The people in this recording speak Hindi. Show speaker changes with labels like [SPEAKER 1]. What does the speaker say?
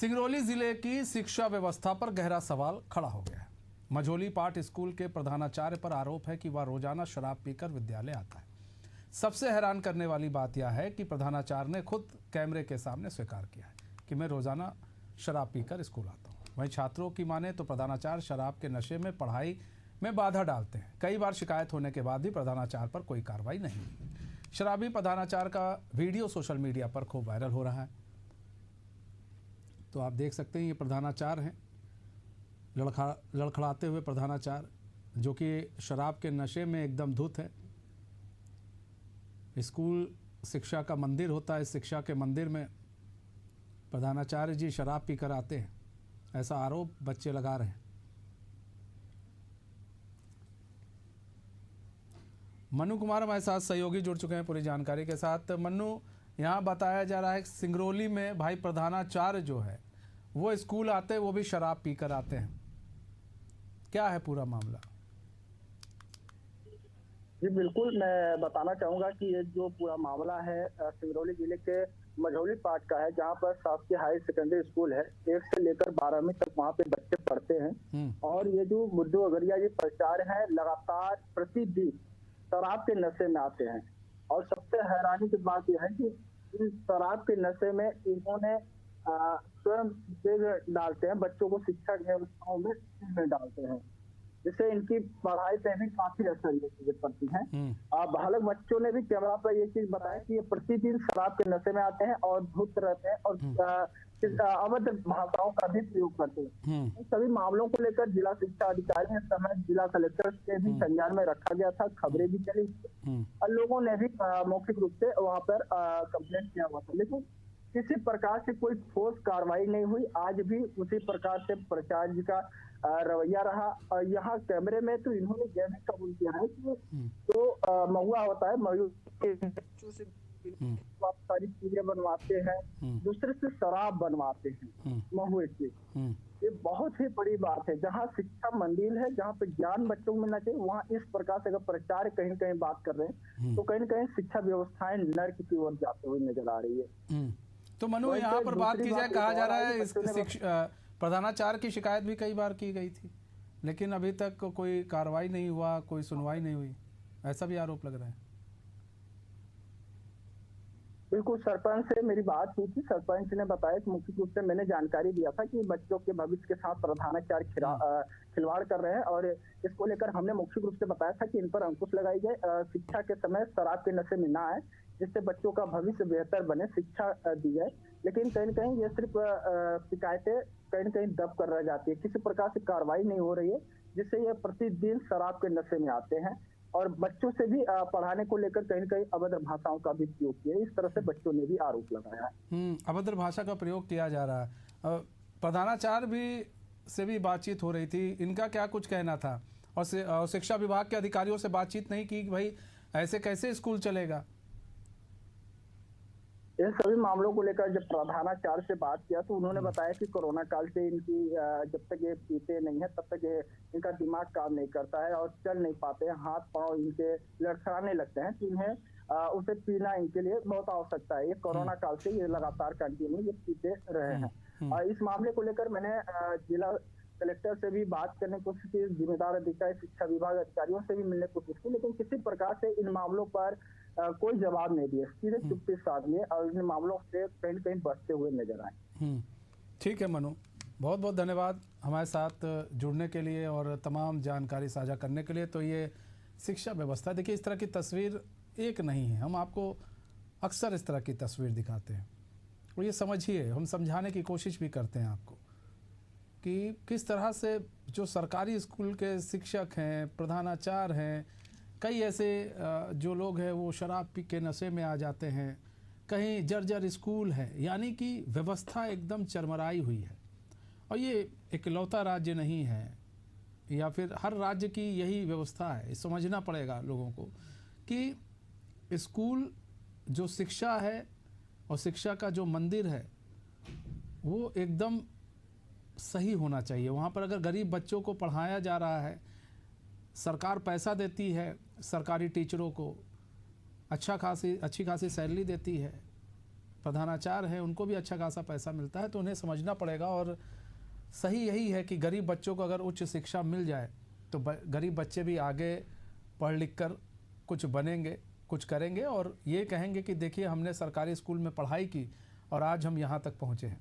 [SPEAKER 1] सिंगरौली जिले की शिक्षा व्यवस्था पर गहरा सवाल खड़ा हो गया है। मझोली पाठ स्कूल के प्रधानाचार्य पर आरोप है कि वह रोजाना शराब पीकर विद्यालय आता है। सबसे हैरान करने वाली बात यह है कि प्रधानाचार्य ने खुद कैमरे के सामने स्वीकार किया है कि मैं रोजाना शराब पीकर स्कूल आता हूँ। वहीं छात्रों की माने तो प्रधानाचार्य शराब के नशे में पढ़ाई में बाधा डालते हैं। कई बार शिकायत होने के बाद भी प्रधानाचार्य पर कोई कार्रवाई नहीं हुई। शराबी प्रधानाचार्य का वीडियो सोशल मीडिया पर खूब वायरल हो रहा है। तो आप देख सकते हैं ये प्रधानाचार्य हैं, लड़खड़ाते हुए प्रधानाचार्य जो कि शराब के नशे में एकदम धुत है। स्कूल शिक्षा का मंदिर होता है, शिक्षा के मंदिर में प्रधानाचार्य जी शराब पीकर आते हैं, ऐसा आरोप बच्चे लगा रहे हैं। मनु कुमार हमारे साथ सहयोगी जुड़ चुके हैं पूरी जानकारी के साथ। मनु, यहाँ बताया जा रहा है कि सिंगरौली में भाई प्रधानाचार्य जो है वो स्कूल आते हैं, वो भी शराब पीकर आते हैं। क्या है पूरा मामला?
[SPEAKER 2] जी बिल्कुल, मैं बताना चाहूंगा कि ये जो पूरा मामला है सिंगरौली जिले के मझौली पाठ का है, जहां पर शासकीय हाई सेकेंडरी स्कूल है। 1 से लेकर 12वीं तक वहां पे बच्चे पढ़ते हैं। और ये जो बुड्ढू अगरिया ये प्रचार है, लगातार प्रतिदिन शराब के नशे में आते हैं। और सबसे हैरानी की बात यह है कि इन शराब के नशे में इन्होंने स्वयं देह डालते हैं, बच्चों को शिक्षा की व्यवस्थाओं में डालते हैं, जिससे इनकी पढ़ाई पे भी काफी असर ये चीजें पड़ती हैं। बालक बच्चों ने भी कैमरा पर ये चीज बताया कि ये प्रतिदिन शराब के नशे में आते हैं और धुत रहते हैं और अभद्र भाषाओं का भी प्रयोग करते हैं। इन सभी मामलों को लेकर जिला शिक्षा अधिकारी ने समय जिला कलेक्टर के भी संज्ञान में रखा गया था। खबरें भी चली और लोगों ने भी मौखिक रूप से वहां पर कंप्लेंट किया हुआ था, लेकिन किसी प्रकार से कोई ठोस कार्रवाई नहीं हुई। आज भी उसी प्रकार से प्राचार्य जी का रवैया रहा। और यहाँ कैमरे में तो इन्होंने यह भी कबूल किया है कि जो महुआ होता है, मयूर के बच्चों से सारी चीजें बनवाते हैं, दूसरे से शराब बनवाते हैं महुए से। ये बहुत ही बड़ी बात है। जहाँ शिक्षा मंदिर है, जहाँ पे ज्ञान बच्चों को मिलना चाहिए, वहाँ इस प्रकार से अगर प्रचार कहीं कहीं बात कर रहे हैं तो कहीं न कहीं शिक्षा व्यवस्थाएं नर्क की ओर जाते हुए नजर आ रही है।
[SPEAKER 1] तो मनु, यहाँ पर बात की जाए, कहा जा रहा है प्रधानाचार्य की शिकायत भी कई बार की गई थी, लेकिन अभी तक कोई कार्रवाई नहीं हुआ, कोई सुनवाई नहीं हुई, ऐसा भी आरोप लग रहा है।
[SPEAKER 2] बिल्कुल, सरपंच से मेरी बात हुई थी। सरपंच ने बताया कि मुख्य रूप से मैंने जानकारी दिया था कि बच्चों के भविष्य के साथ प्रधानाचार्य खिलवाड़ कर रहे हैं और इसको लेकर हमने मुख्य रूप से बताया था कि इन पर अंकुश लगाई जाए, शिक्षा के समय शराब के नशे में ना आए, जिससे बच्चों का भविष्य बेहतर बने, शिक्षा दी जाए। लेकिन कहीं न कहीं ये सिर्फ शिकायतें कहीं न कहीं दब कर रह जाती है, किसी प्रकार से कार्रवाई नहीं हो रही है, जिससे ये प्रतिदिन शराब के नशे में आते हैं और बच्चों से भी पढ़ाने को लेकर कहीं न कहीं अभद्र भाषाओं का भी प्रयोग किया। इस तरह से बच्चों ने भी आरोप लगाया है।
[SPEAKER 1] अभद्र भाषा का प्रयोग किया जा रहा है। प्रधानाचार्य भी से भी बातचीत हो रही थी, इनका क्या कुछ कहना था? और शिक्षा विभाग के अधिकारियों से बातचीत नहीं की कि भाई ऐसे कैसे स्कूल चलेगा?
[SPEAKER 2] इन सभी मामलों को लेकर जब प्रधानाचार्य से बात किया तो उन्होंने बताया कि कोरोना काल से इनकी जब तक ये पीते नहीं है तब तक इनका दिमाग काम नहीं करता है और चल नहीं पाते हैं, हाथ पांव इनके लड़खड़ाने लगते हैं, तो इन्हें उसे पीना इनके लिए बहुत आवश्यकता है। ये कोरोना काल से ये लगातार कंटिन्यू ये पीते रहे हैं। और इस मामले को लेकर मैंने जिला कलेक्टर से भी बात करने की कोशिश की, जिम्मेदार अधिकारी शिक्षा विभाग अधिकारियों से भी मिलने की कोशिश की, लेकिन किसी प्रकार से इन मामलों पर कोई जवाब नहीं दिया, सीधे चुप्पी साध लिए और इन मामलों से कहीं कहीं बचते हुए नजर आए।
[SPEAKER 1] ठीक है मनु, बहुत बहुत धन्यवाद हमारे साथ जुड़ने के लिए और तमाम जानकारी साझा करने के लिए। तो ये शिक्षा व्यवस्था, देखिए इस तरह की तस्वीर एक नहीं है, हम आपको अक्सर इस तरह की तस्वीर दिखाते हैं और ये समझिए, हम समझाने की कोशिश भी करते हैं आपको कि किस तरह से जो सरकारी स्कूल के शिक्षक हैं, प्रधानाचार्य हैं, कई ऐसे जो लोग हैं वो शराब पी के नशे में आ जाते हैं, कहीं जर्जर स्कूल है, यानी कि व्यवस्था एकदम चरमराई हुई है। और ये इकलौता राज्य नहीं है या फिर हर राज्य की यही व्यवस्था है। समझना पड़ेगा लोगों को कि स्कूल जो शिक्षा है और शिक्षा का जो मंदिर है वो एकदम सही होना चाहिए। वहाँ पर अगर गरीब बच्चों को पढ़ाया जा रहा है, सरकार पैसा देती है, सरकारी टीचरों को अच्छी खासी सैलरी देती है, प्रधानाचार्य हैं उनको भी अच्छा खासा पैसा मिलता है, तो उन्हें समझना पड़ेगा। और सही यही है कि गरीब बच्चों को अगर उच्च शिक्षा मिल जाए तो गरीब बच्चे भी आगे पढ़ लिख कर कुछ बनेंगे, कुछ करेंगे और ये कहेंगे कि देखिए हमने सरकारी स्कूल में पढ़ाई की और आज हम यहाँ तक पहुँचे हैं।